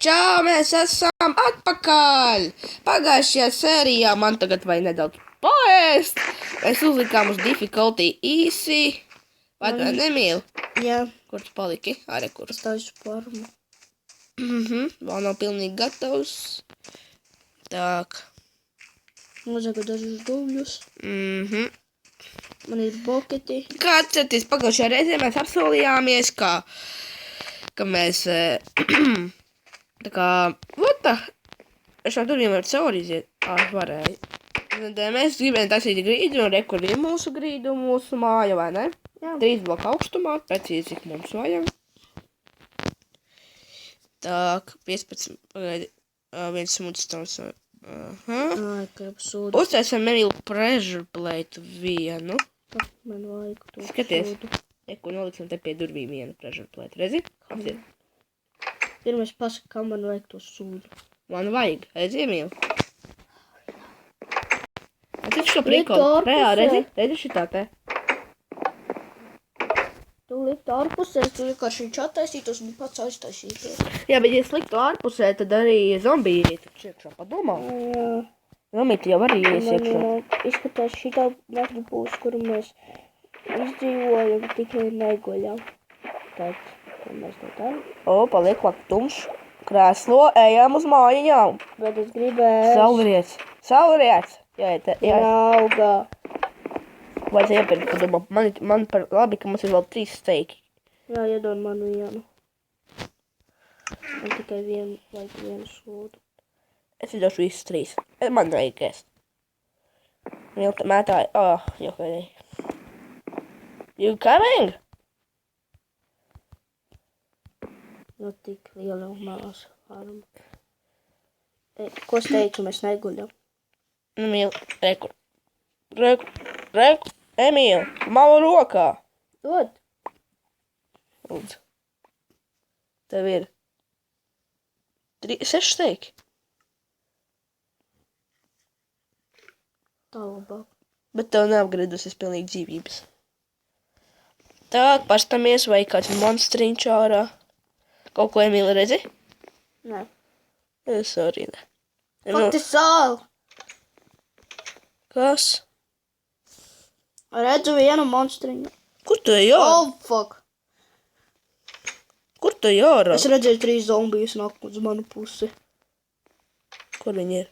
Čau, mēs esam atpakaļ! Pagājušajā sērijā man tagad vajag nedaudz paēst. Mēs uzlikām uz difficulty easy. Vai tu nemīli? Jā. Kur tu paliki? Arī kur? Es taisu farmu. Vēl nav pilnīgi gatavs. Tak. Nozagu dažus dubļus. Man ir boketi. Kā atcerieties, pagājušajā reizē mēs apsolījāmies, ka mēs tā kā, es no turiem varu cauri iziet. Varēju. Tad mēs gribējām taisīt grīdu, un rekur ir mūsu grīdu, mūsu māja, vai ne? Jā. 3 bloku augstumā, precīzi, cik mums vajag. Tak, 15, pagaidi, viens smudstons. Ai, kā sūdu. Uztaisam Emīlu pressure plate vienu. Man vajag to Skaties. sūdu. Neko noliksim te pie durvīm vienu pressure plate, redzi? Kas ir? Pirmais pasaka, kam man vajag to sūdu. Man vajag, redzi, Emīlu? Atcīt šo Likt prikolu. ārpusē. Reāli, redzi šitā te. Tu likt ārpusē, tu vienkārši viņš attaisītos un pats aiztaisītos. Jā, bet ja es liktu ārpusē, tad arī zombiji iet iekšā, padomā. Zombiji jau arī ies iekšā. Izskatās šitā nakti būs, kuru mēs izdzīvojam, tikai neguļam. Tad mēs to daram. O, paliek klāt tumšs. Krēslo, ejam uz mājām. Bet es gribēju... Saulriets. Jā, Auga. vajadzēja iepirkt, padomā. Man par labi, ka mums ir vēl 3 steiki. Jā, iedod man vienu. Man tikai vienu sūdu. Es došu visus 3. Man vajag ēst. Milta mētāja. Jau kādēļ. You coming? Nu, tik liela un malas farma. Ko es teicu, mēs neguļam. Emīl, rekur. Emīl, malu rokā. Dod. Lūdzu. Tev ir 6 steiki. Tā labāk. Bet tev neapgriedusies pilnīgi dzīvības. Tā, pastamies, vai kāds monstriņš ārā. Kaut ko, Emīla, redzi? Nē. Es arī ne. Fuck this all! Kas? Redzu vienu monstriņu. Kur tu ej ārā? Oh, fuck! Kur tu ej ārā? Es redzēju 3 zombijus nāk uz manu pusi. Kur viņi ir?